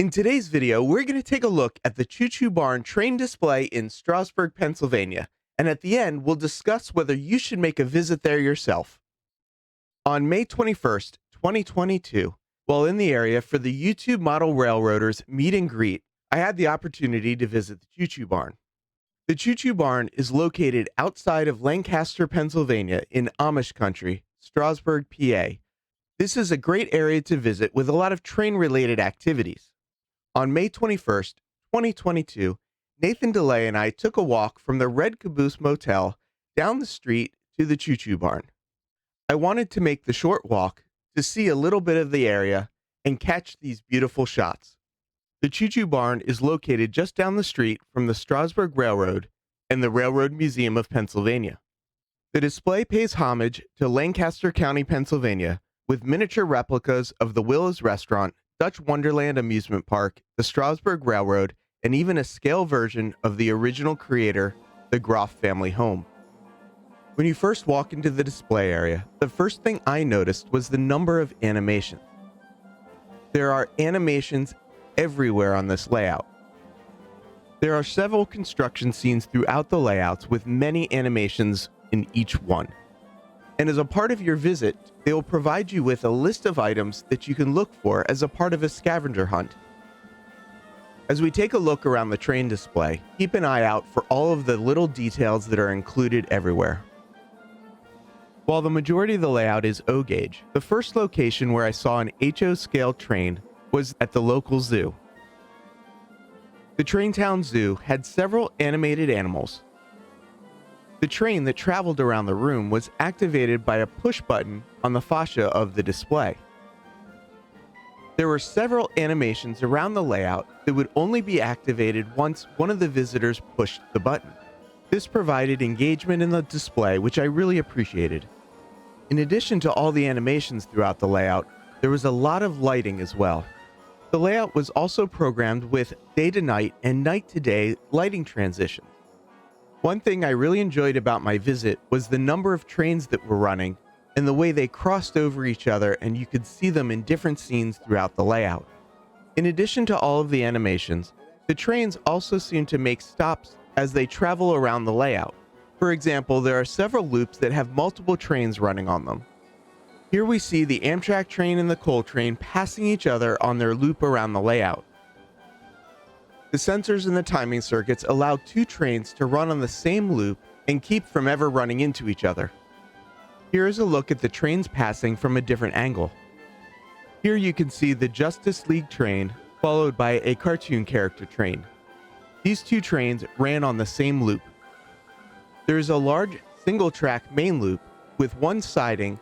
In today's video, we're going to take a look at the Choo Choo Barn train display in Strasburg, Pennsylvania, and at the end, we'll discuss whether you should make a visit there yourself. On May 21st, 2022, while in the area for the YouTube Model Railroaders meet and greet, I had the opportunity to visit the Choo Choo Barn. The Choo Choo Barn is located outside of Lancaster, Pennsylvania in Amish country, Strasburg, PA. This is a great area to visit with a lot of train-related activities. On May 21st, 2022, Nathan DeLay and I took a walk from the Red Caboose Motel down the street to the Choo Choo Barn. I wanted to make the short walk to see a little bit of the area and catch these beautiful shots. The Choo Choo Barn is located just down the street from the Strasburg Railroad and the Railroad Museum of Pennsylvania. The display pays homage to Lancaster County, Pennsylvania, with miniature replicas of the Will's Restaurant, Dutch Wonderland Amusement Park, the Strasburg Railroad, and even a scale version of the original creator, the Groff family home. When you first walk into the display area, the first thing I noticed was the number of animations. There are animations everywhere on this layout. There are several construction scenes throughout the layouts with many animations in each one. And as a part of your visit, they will provide you with a list of items that you can look for as a part of a scavenger hunt. As we take a look around the train display, keep an eye out for all of the little details that are included everywhere. While the majority of the layout is O gauge, the first location where I saw an HO scale train was at the local zoo. The Traintown Zoo had several animated animals. The train that traveled around the room was activated by a push button on the fascia of the display. There were several animations around the layout that would only be activated once one of the visitors pushed the button. This provided engagement in the display, which I really appreciated. In addition to all the animations throughout the layout, there was a lot of lighting as well. The layout was also programmed with day to night and night to day lighting transitions. One thing I really enjoyed about my visit was the number of trains that were running and the way they crossed over each other, and you could see them in different scenes throughout the layout. In addition to all of the animations, the trains also seem to make stops as they travel around the layout. For example, there are several loops that have multiple trains running on them. Here we see the Amtrak train and the coal train passing each other on their loop around the layout. The sensors in the timing circuits allow two trains to run on the same loop and keep from ever running into each other. Here is a look at the trains passing from a different angle. Here you can see the Justice League train followed by a cartoon character train. These two trains ran on the same loop. There is a large single-track main loop with one siding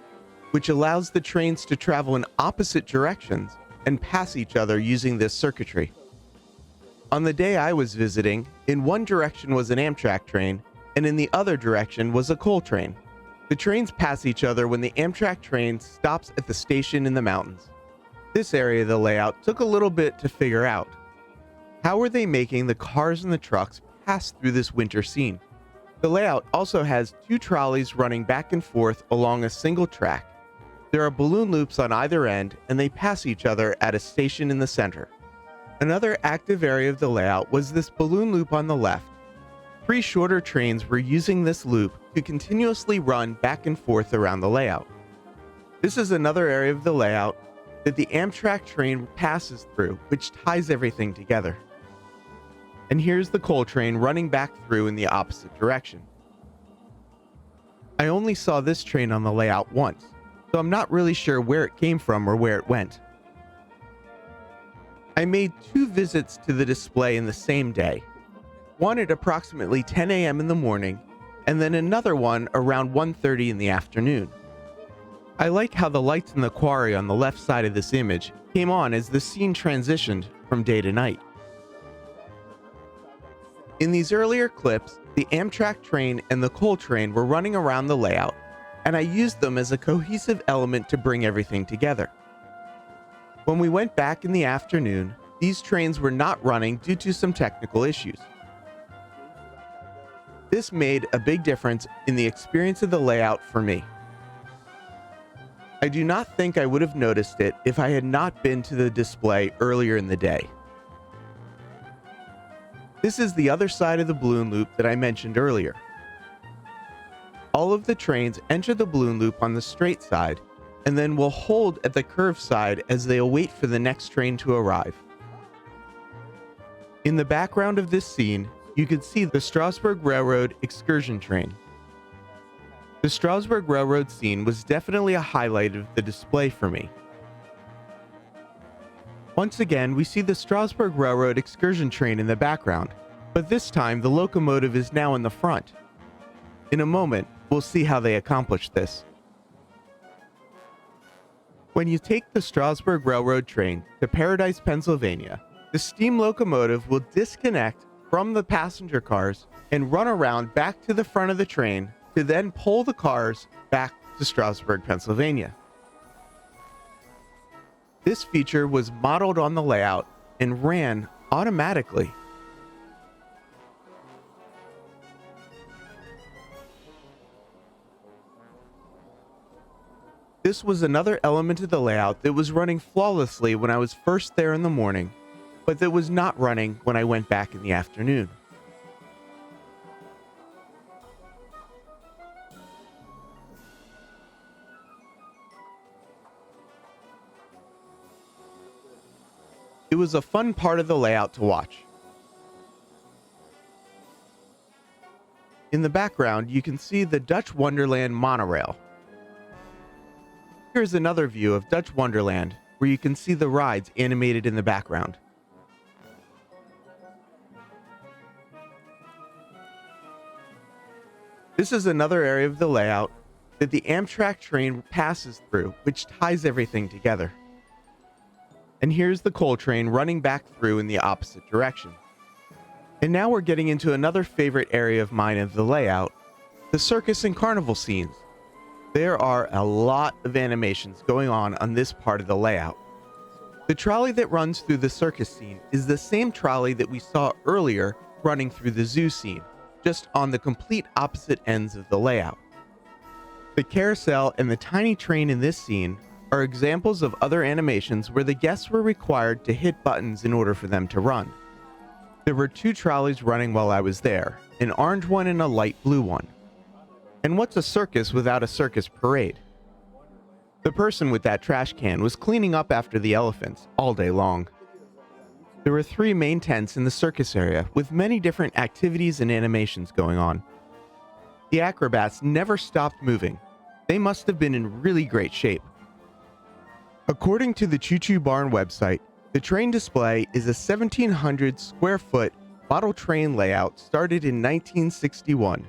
which allows the trains to travel in opposite directions and pass each other using this circuitry. On the day I was visiting, in one direction was an Amtrak train, and in the other direction was a coal train. The trains pass each other when the Amtrak train stops at the station in the mountains. This area of the layout took a little bit to figure out. How are they making the cars and the trucks pass through this winter scene? The layout also has two trolleys running back and forth along a single track. There are balloon loops on either end, and they pass each other at a station in the center. Another active area of the layout was this balloon loop on the left. Three shorter trains were using this loop to continuously run back and forth around the layout. This is another area of the layout that the Amtrak train passes through, which ties everything together. And here's the coal train running back through in the opposite direction. I only saw this train on the layout once, so I'm not really sure where it came from or where it went. I made two visits to the display in the same day, one at approximately 10 a.m. in the morning, and then another one around 1:30 in the afternoon. I like how the lights in the quarry on the left side of this image came on as the scene transitioned from day to night. In these earlier clips, the Amtrak train and the coal train were running around the layout, and I used them as a cohesive element to bring everything together. When we went back in the afternoon, these trains were not running due to some technical issues. This made a big difference in the experience of the layout for me. I do not think I would have noticed it if I had not been to the display earlier in the day. This is the other side of the balloon loop that I mentioned earlier. All of the trains enter the balloon loop on the straight side and then will hold at the curved side as they await for the next train to arrive. In the background of this scene, you can see the Strasburg Railroad excursion train. The Strasburg Railroad scene was definitely a highlight of the display for me. Once again, we see the Strasburg Railroad excursion train in the background, but this time the locomotive is now in the front. In a moment, we'll see how they accomplished this. When you take the Strasburg Railroad train to Paradise, Pennsylvania, the steam locomotive will disconnect from the passenger cars and run around back to the front of the train to then pull the cars back to Strasburg, Pennsylvania. This feature was modeled on the layout and ran automatically. This was another element of the layout that was running flawlessly when I was first there in the morning, but that was not running when I went back in the afternoon. It was a fun part of the layout to watch. In the background, you can see the Dutch Wonderland monorail. Here's another view of Dutch Wonderland, where you can see the rides animated in the background. This is another area of the layout that the Amtrak train passes through, which ties everything together. And here's the coal train running back through in the opposite direction. And now we're getting into another favorite area of mine of the layout, the Circus and Carnival scenes. There are a lot of animations going on this part of the layout. The trolley that runs through the circus scene is the same trolley that we saw earlier running through the zoo scene, just on the complete opposite ends of the layout. The carousel and the tiny train in this scene are examples of other animations where the guests were required to hit buttons in order for them to run. There were two trolleys running while I was there, an orange one and a light blue one. And what's a circus without a circus parade? The person with that trash can was cleaning up after the elephants all day long. There were 3 main tents in the circus area with many different activities and animations going on. The acrobats never stopped moving. They must have been in really great shape. According to the Choo Choo Barn website, the train display is a 1,700 square foot model train layout started in 1961.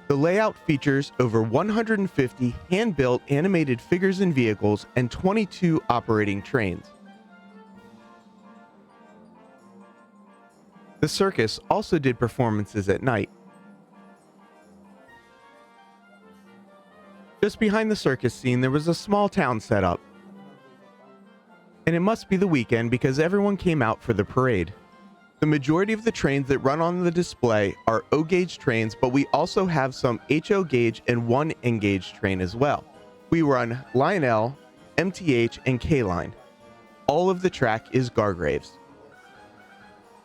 The layout features over 150 hand-built animated figures and vehicles and 22 operating trains. The circus also did performances at night. Just behind the circus scene, there was a small town set up. And it must be the weekend because everyone came out for the parade. The majority of the trains that run on the display are O-gauge trains, but we also have some HO gauge and 1 N-gauge train as well. We run Line L, MTH, and K-Line. All of the track is Gargraves.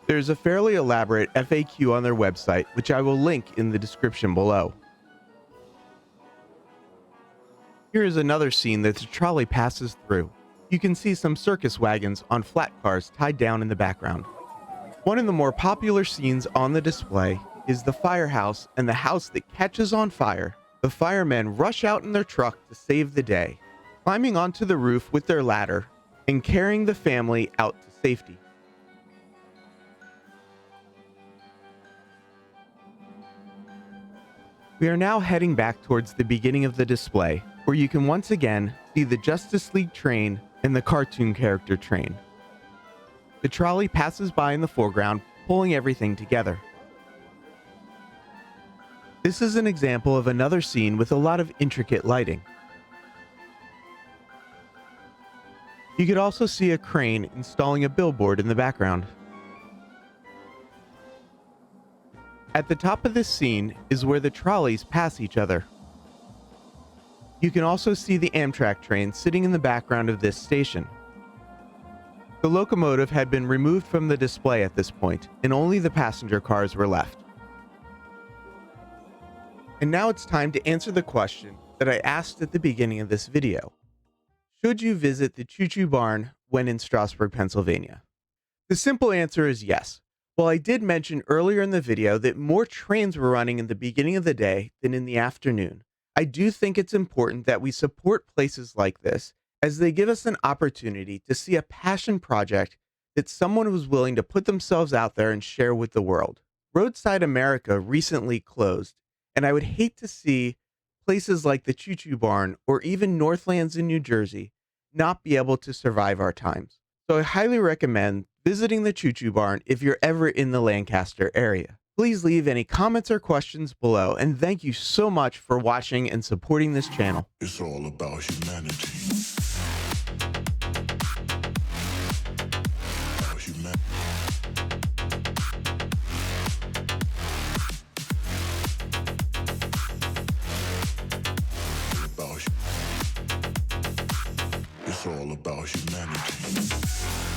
There's a fairly elaborate FAQ on their website, which I will link in the description below. Here is another scene that the trolley passes through. You can see some circus wagons on flat cars tied down in the background. One of the more popular scenes on the display is the firehouse and the house that catches on fire. The firemen rush out in their truck to save the day, climbing onto the roof with their ladder and carrying the family out to safety. We are now heading back towards the beginning of the display, where you can once again see the Justice League train and the cartoon character train. The trolley passes by in the foreground, pulling everything together. This is an example of another scene with a lot of intricate lighting. You could also see a crane installing a billboard in the background. At the top of this scene is where the trolleys pass each other. You can also see the Amtrak train sitting in the background of this station. The locomotive had been removed from the display at this point, and only the passenger cars were left. And now it's time to answer the question that I asked at the beginning of this video. Should you visit the Choo Choo Barn when in Strasburg, Pennsylvania? The simple answer is yes. While I did mention earlier in the video that more trains were running in the beginning of the day than in the afternoon, I do think it's important that we support places like this as they give us an opportunity to see a passion project that someone was willing to put themselves out there and share with the world. Roadside America recently closed, and I would hate to see places like the Choo Choo Barn or even Northlands in New Jersey not be able to survive our times. So I highly recommend visiting the Choo Choo Barn if you're ever in the Lancaster area. Please leave any comments or questions below, and thank you so much for watching and supporting this channel. It's all about humanity. About humanity. It's all about humanity.